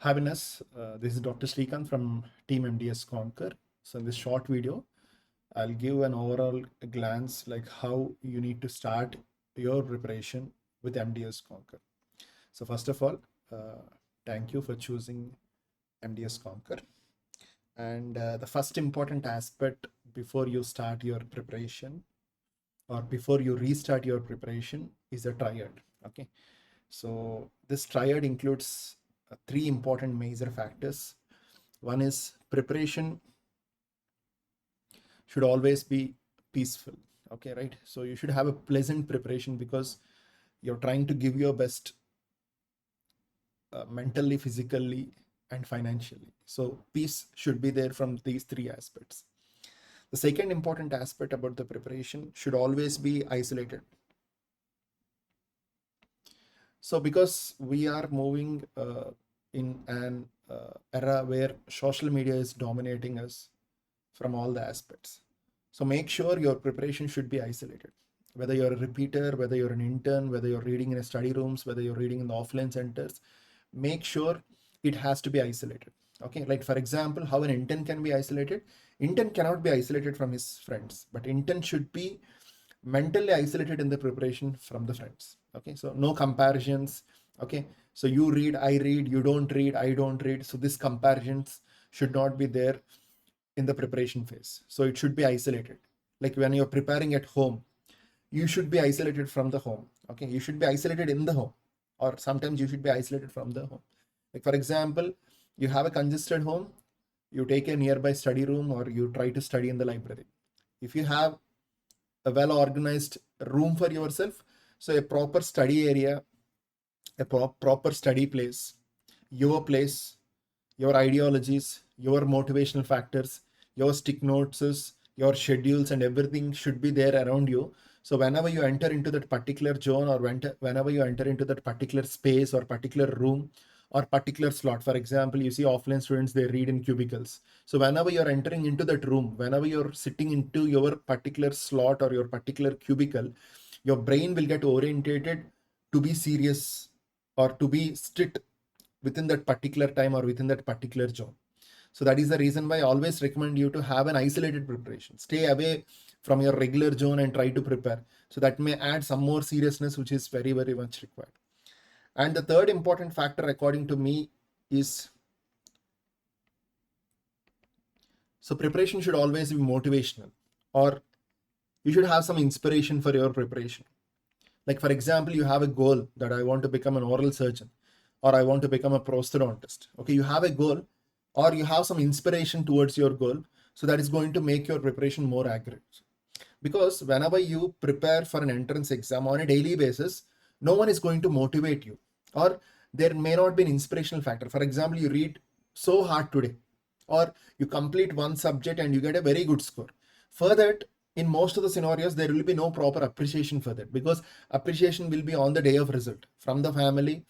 Happiness. This is Dr. Srikanth from Team MDS CONQUER. So in this short video, I'll give an overall glance like how you need to start your preparation with MDS CONQUER. So first of all, thank you for choosing MDS CONQUER. And the first important aspect before you start your preparation or before you restart your preparation is a triad. Okay. So this triad includes three important major factors. One is preparation should always be peaceful. Okay, right? So you should have a pleasant preparation because you're trying to give your best mentally, physically, and financially. So peace should be there from these three aspects. The second important aspect about the preparation should always be isolated. So because we are moving in an era where social media is dominating us from all the aspects. So make sure your preparation should be isolated. Whether you're a repeater, whether you're an intern, whether you're reading in a study rooms, whether you're reading in the offline centers, make sure it has to be isolated. Okay, like for example, how an intern can be isolated. Intern cannot be isolated from his friends, but intern should be mentally isolated in the preparation from the friends. Okay, so no comparisons. Okay, so you read, I read, you don't read, I don't read. So these comparisons should not be there in the preparation phase. So it should be isolated. Like when you're preparing at home, you should be isolated from the home. Okay, you should be isolated in the home, or sometimes you should be isolated from the home. Like for example, you have a congested home, you take a nearby study room or you try to study in the library. If you have a well-organized room for yourself, so a proper study area, a proper study place, your ideologies, your motivational factors, your stick notes, your schedules and everything should be there around you. So whenever you enter into that particular zone or whenever you enter into that particular space or particular room or particular slot, for example, you see offline students, they read in cubicles. So whenever you're entering into that room, whenever you're sitting into your particular slot or your particular cubicle, your brain will get orientated to be serious or to be strict within that particular time or within that particular zone. So that is the reason why I always recommend you to have an isolated preparation. Stay away from your regular zone and try to prepare. So that may add some more seriousness, which is very, very much required. And the third important factor, according to me, is so preparation should always be motivational, or you should have some inspiration for your preparation. Like for example, you have a goal that I want to become an oral surgeon, or I want to become a prosthodontist. Okay, you have a goal, or you have some inspiration towards your goal. So that is going to make your preparation more accurate. Because whenever you prepare for an entrance exam on a daily basis, no one is going to motivate you, or there may not be an inspirational factor. For example, you read so hard today, or you complete one subject and you get a very good score. For that, in most of the scenarios, there will be no proper appreciation for that, because appreciation will be on the day of result from the family,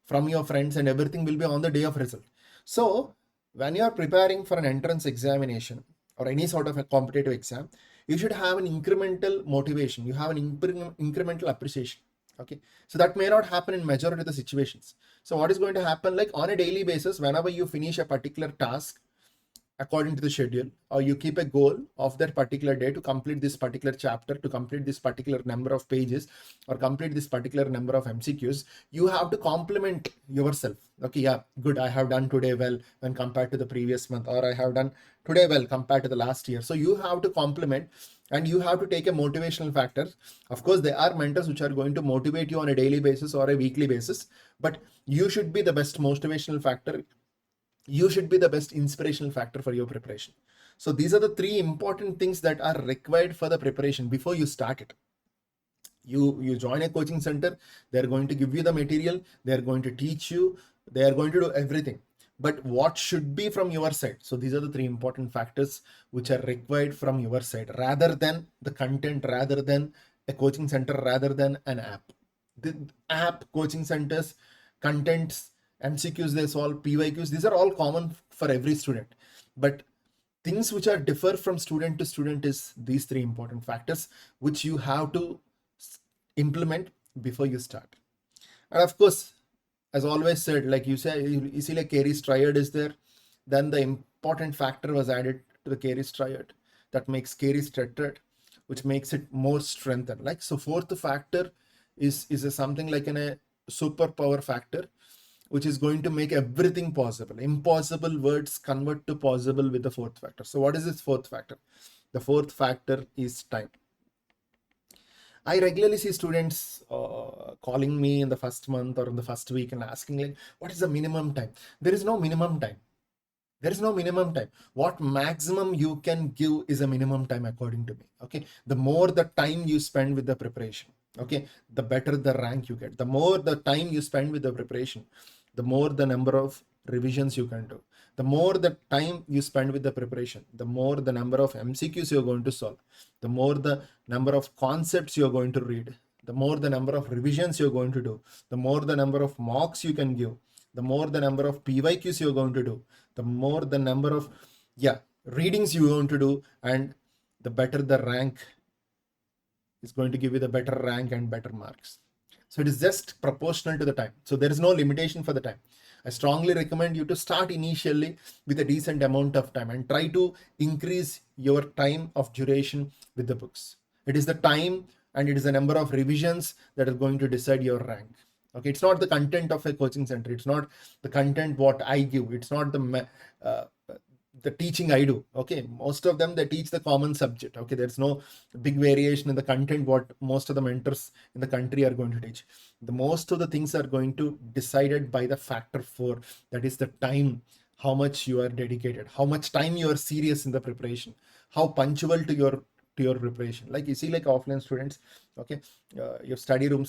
from your friends, and everything will be on the day of result. So when you are preparing for an entrance examination or any sort of a competitive exam, you should have an incremental motivation. You have an incremental appreciation. Okay, so that may not happen in majority of the situations. So what is going to happen, like on a daily basis, whenever you finish a particular task according to the schedule, or you keep a goal of that particular day to complete this particular chapter, to complete this particular number of pages, or complete this particular number of MCQs, you have to compliment yourself. Okay, yeah, good, I have done today well when compared to the previous month, or I have done today well compared to the last year. So you have to compliment, and you have to take a motivational factor. Of course, there are mentors which are going to motivate you on a daily basis or a weekly basis, but you should be the best motivational factor. You should be the best inspirational factor for your preparation. So these are the three important things that are required for the preparation before you start it. You join a coaching center, they're going to give you the material, they're going to teach you, they are going to do everything. But what should be from your side? So these are the three important factors which are required from your side, rather than the content, rather than a coaching center, rather than an app. The app, coaching centers, contents, MCQs they solve, PYQs, these are all common for every student. But things which are differ from student to student is these three important factors which you have to implement before you start. And of course, as always said, like you say, you see like Carey's Triad is there, then the important factor was added to the Carey's Triad that makes Carey's Triad, which makes it more strengthened. Like, so fourth factor is something like a superpower factor, which is going to make everything possible. Impossible words convert to possible with the fourth factor. So what is this fourth factor? The fourth factor is time. I regularly see students calling me in the first month or in the first week and asking like, what is the minimum time? There is no minimum time. There is no minimum time. What maximum you can give is a minimum time according to me. Okay. The more the time you spend with the preparation, okay, the better the rank you get. The more the time you spend with the preparation, the more the number of revisions you can do. The more the time you spend with the preparation, the more the number of MCQs you're going to solve, the more the number of concepts you're going to read, the more the number of revisions you're going to do, the more the number of mocks you can give, the more the number of PYQs you're going to do, the more the number of readings you're going to do, and the better the rank is going to give you the better rank and better marks. So it is just proportional to the time. So there is no limitation for the time. I strongly recommend you to start initially with a decent amount of time and try to increase your time of duration with the books. It is the time and it is the number of revisions that are going to decide your rank. Okay, it's not the content of a coaching center. It's not the content what I give. It's not the teaching I do. Okay, most of them, they teach the common subject. Okay, there's no big variation in the content what most of the mentors in the country are going to teach. The most of the things are going to decided by the factor 4, that is the time, how much you are dedicated, how much time you are serious in the preparation, how punctual to your preparation. Like you see, like offline students, okay, your study room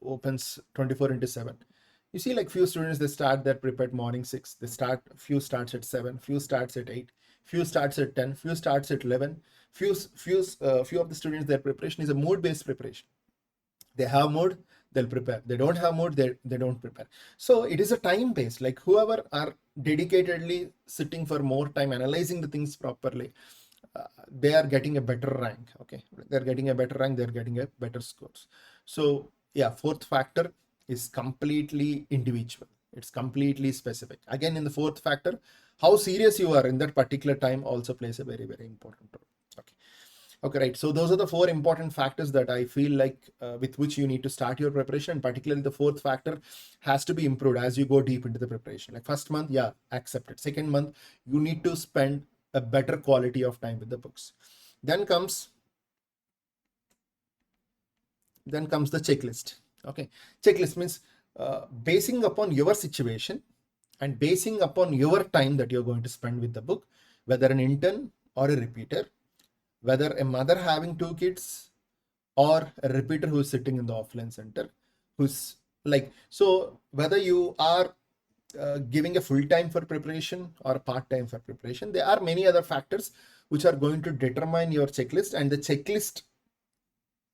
opens 24/7. You see, like few students, they start their prep at morning 6. Few starts at 7, few starts at 8, few starts at 10, few starts at 11. Few of the students, their preparation is a mood-based preparation. They have mood, they'll prepare. They don't have mood, they don't prepare. So it is a time-based. Like whoever are dedicatedly sitting for more time, analyzing the things properly, they are getting a better rank. Okay, they're getting a better rank, they're getting a better scores. So yeah, fourth factor is completely individual. It's completely specific. Again, in the fourth factor, how serious you are in that particular time also plays a very, very important role. Okay, right. So those are the 4 important factors that I feel like with which you need to start your preparation. Particularly the fourth factor has to be improved as you go deep into the preparation. Like first month, yeah, accept it. Second month, you need to spend a better quality of time with the books. Then comes the checklist. Okay, checklist means basing upon your situation and basing upon your time that you're going to spend with the book, whether an intern or a repeater, whether a mother having 2 kids or a repeater who's sitting in the offline center, who's like, so whether you are giving a full time for preparation or part time for preparation, there are many other factors which are going to determine your checklist. And the checklist,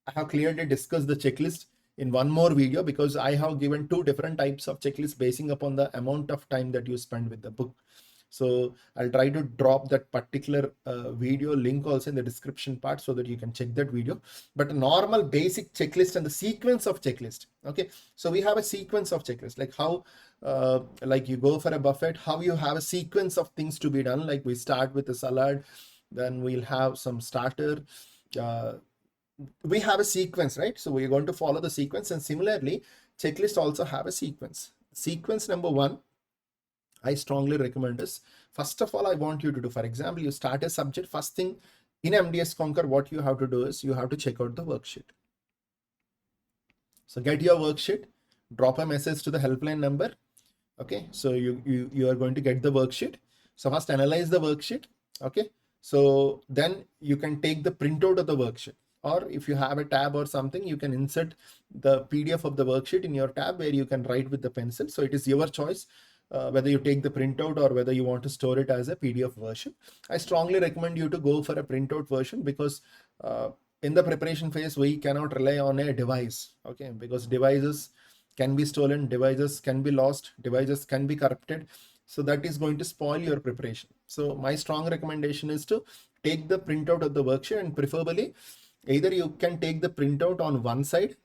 I have clearly discussed the checklist in one more video, because I have given 2 different types of checklists basing upon the amount of time that you spend with the book. So I'll try to drop that particular video link also in the description part so that you can check that video. But a normal basic checklist and the sequence of checklist. Okay, so we have a sequence of checklist, like how like you go for a buffet, how you have a sequence of things to be done. Like we start with a salad, then we'll have some starter. We have a sequence, right? So we're going to follow the sequence, and similarly checklist also have a sequence. Sequence number 1 I strongly recommend is, first of all, I want you to do, for example, you start a subject, first thing in Mdsconquer, what you have to do is you have to check out the worksheet. So get your worksheet, drop a message to the helpline number. Okay, so you are going to get the worksheet. So first analyze the worksheet. Okay, so then you can take the printout of the worksheet, or if you have a tab or something, you can insert the PDF of the worksheet in your tab where you can write with the pencil. So it is your choice whether you take the printout or whether you want to store it as a PDF version. I strongly recommend you to go for a printout version, because in the preparation phase, we cannot rely on a device. Okay, because devices can be stolen, devices can be lost, devices can be corrupted. So that is going to spoil your preparation. So my strong recommendation is to take the printout of the worksheet, and preferably either you can take the printout on one side,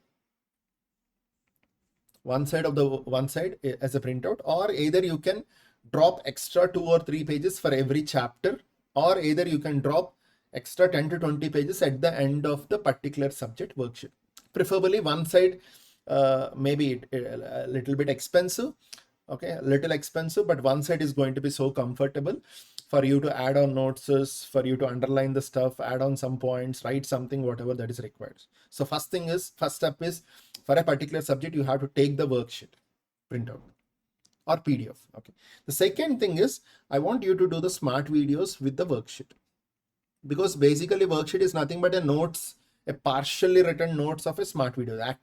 one side as a printout, or either you can drop extra 2 or 3 pages for every chapter, or either you can drop extra 10 to 20 pages at the end of the particular subject worksheet. Preferably one side, maybe a little bit expensive, okay, a little expensive, but one side is going to be so comfortable for you to add on notes, for you to underline the stuff, add on some points, write something, whatever that is required. So first step is, for a particular subject, you have to take the worksheet printout or PDF. Okay. The second thing is, I want you to do the smart videos with the worksheet, because basically worksheet is nothing but a partially written notes of a smart video.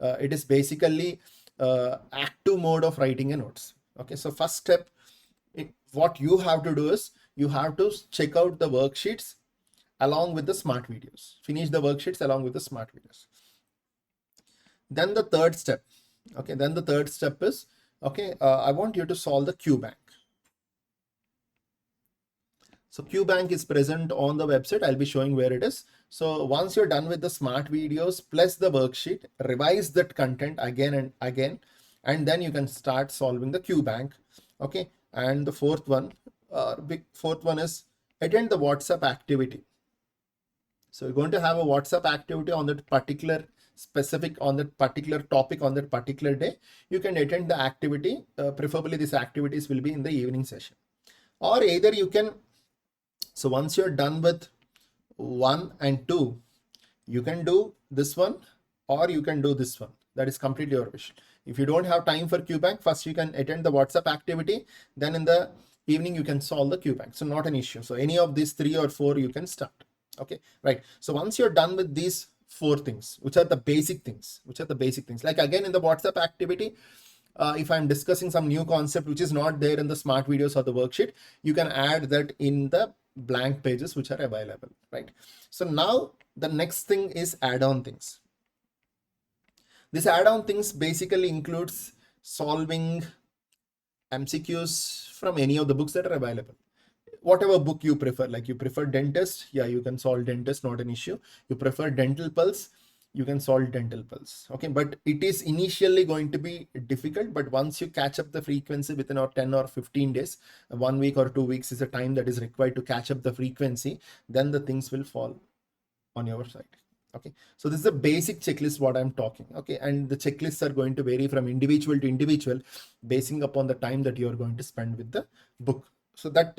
It is basically active mode of writing a notes. Okay. So first step, what you have to do is you have to check out the worksheets along with the smart videos. Finish the worksheets along with the smart videos. Then the third step, okay, is, okay, I want you to solve the Q bank. So Q bank is present on the website. I'll be showing where it is. So once you're done with the smart videos plus the worksheet, revise that content again and again, and then you can start solving the Q bank. Okay. And the fourth one is attend the WhatsApp activity. So you're going to have a WhatsApp activity on that particular on that particular topic on that particular day. You can attend the activity. Preferably these activities will be in the evening session, or either you can. So once you're done with 1 and 2, you can do this one or you can do this one. That is completely your wish. If you don't have time for Q bank, first you can attend the WhatsApp activity. Then in the evening, you can solve the Q bank. So not an issue. So any of these 3 or 4, you can start. Okay, right. So once you're done with these 4 things, which are the basic things, like again in the WhatsApp activity, if I'm discussing some new concept which is not there in the smart videos or the worksheet, you can add that in the blank pages which are available, right? So now the next thing is add-on things. This add-on things basically includes solving MCQs from any of the books that are available. Whatever book you prefer, like you prefer dentist, yeah, you can solve dentist, not an issue. You prefer dental pulse, you can solve dental pulse. Okay, but it is initially going to be difficult, but once you catch up the frequency within our 10 or 15 days, 1 week or 2 weeks is the time that is required to catch up the frequency, then the things will fall on your side. Okay, so this is a basic checklist what I'm talking. Okay, and the checklists are going to vary from individual to individual, basing upon the time that you're going to spend with the book. So that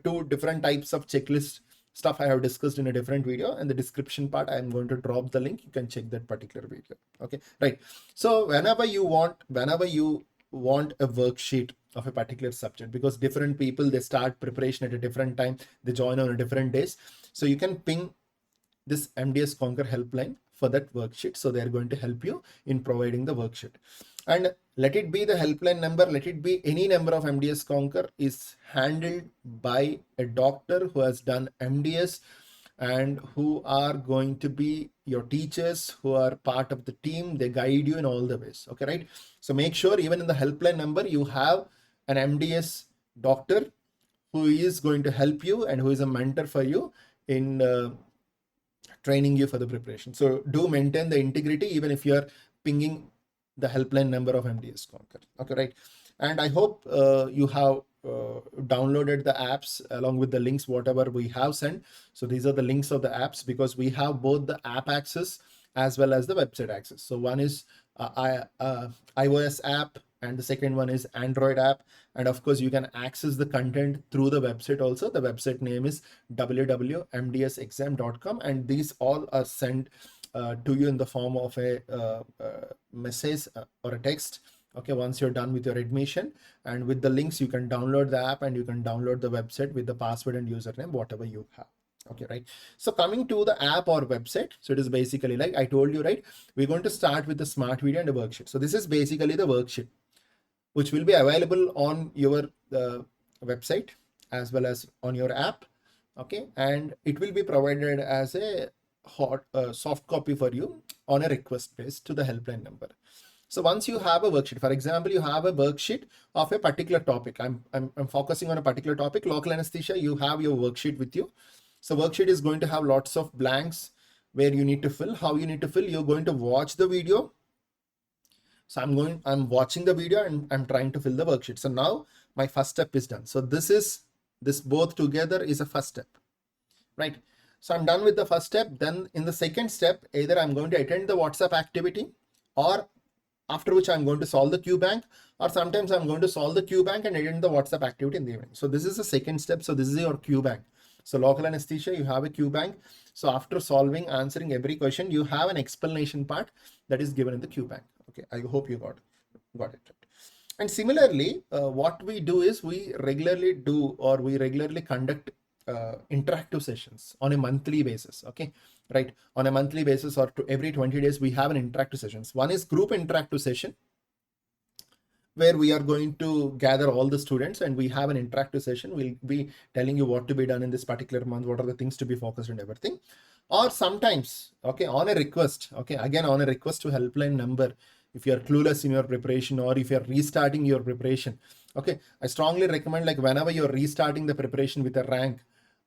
2 different types of checklist stuff I have discussed in a different video, and the description part I'm going to drop the link. You can check that particular video. Okay, right. So whenever you want a worksheet of a particular subject, because different people, they start preparation at a different time, they join on a different days, so you can ping this MDS CONQUER helpline for that worksheet. So they're going to help you in providing the worksheet. And let it be the helpline number, let it be any number of MDS CONQUER, is handled by a doctor who has done MDS and who are going to be your teachers, who are part of the team. They guide you in all the ways. Okay, right? So make sure even in the helpline number, you have an MDS doctor who is going to help you and who is a mentor for you in training you for the preparation. So do maintain the integrity even if you're pinging the helpline number of MDS CONQUER. Okay, right? And I hope you have downloaded the apps along with the links whatever we have sent. So these are the links of the apps, because we have both the app access as well as the website access. So one is iOS app, and the second one is Android app. And of course, you can access the content through the website also. The website name is www.mdsexam.com, and these all are sent to you in the form of a message or a text. Okay, once you're done with your admission, and with the links, you can download the app and you can download the website with the password and username, whatever you have. Okay, right? So coming to the app or website, so it is basically like I told you, right? We're going to start with the smart video and the worksheet. So this is basically the worksheet, which will be available on your website as well as on your app. Okay, and it will be provided as a soft copy for you on a request base to the helpline number. So once you have a worksheet, for example, you have a worksheet of a particular topic. I'm focusing on a particular topic, local anesthesia. You have your worksheet with you. So worksheet is going to have lots of blanks where you need to fill. How you need to fill? You're going to watch the video. So I'm watching the video and I'm trying to fill the worksheet. So now my first step is done. So this both together is a first step, right? So I'm done with the first step. Then in the second step, either I'm going to attend the WhatsApp activity, or after which I'm going to solve the Q bank, or sometimes I'm going to solve the Q bank and attend the WhatsApp activity in the evening. So this is the second step. So this is your Q bank. So local anesthesia, you have a Q bank. So after answering every question, you have an explanation part that is given in the Q bank. Okay, I hope you got it right. And similarly, what we do is we regularly conduct interactive sessions on a monthly basis. Okay, right? On a monthly basis or every 20 days, we have an interactive sessions. One is group interactive session, where we are going to gather all the students and we have an interactive session. We'll be telling you what to be done in this particular month, what are the things to be focused and everything. Or sometimes, okay, on a request, okay, again on a request to helpline number, if you are clueless in your preparation or if you are restarting your preparation, okay, I strongly recommend, like whenever you're restarting the preparation with a rank,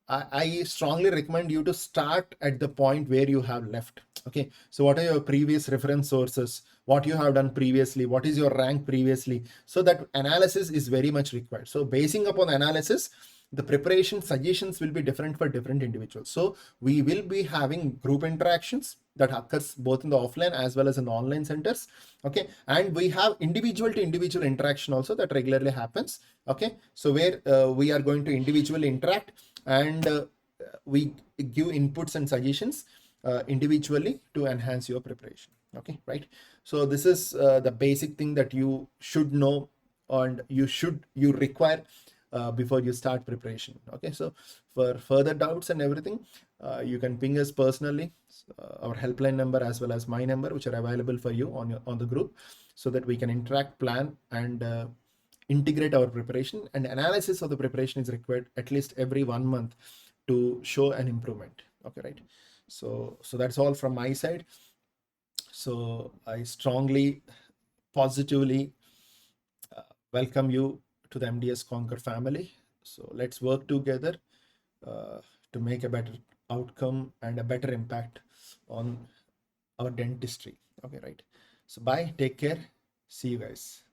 I strongly recommend you to start at the point where you have left. Okay, so what are your previous reference sources, what you have done previously, what is your rank previously, so that analysis is very much required. So basing upon analysis, the preparation suggestions will be different for different individuals. So we will be having group interactions that occurs both in the offline as well as in the online centers. Okay, and we have individual to individual interaction also that regularly happens. Okay, so where we are going to individually interact and we give inputs and suggestions individually to enhance your preparation. Okay, right? So this is the basic thing that you should know and you require before you start preparation. Okay, so for further doubts and everything, you can ping us personally, our helpline number as well as my number, which are available for you on the group, so that we can interact, plan, and integrate our preparation. And analysis of the preparation is required at least every 1 month to show an improvement. Okay, right? So that's all from my side. So I strongly, positively welcome you to the MDS CONQUER family. So let's work together to make a better outcome and a better impact on our dentistry. Okay, right? So bye, take care, see you guys.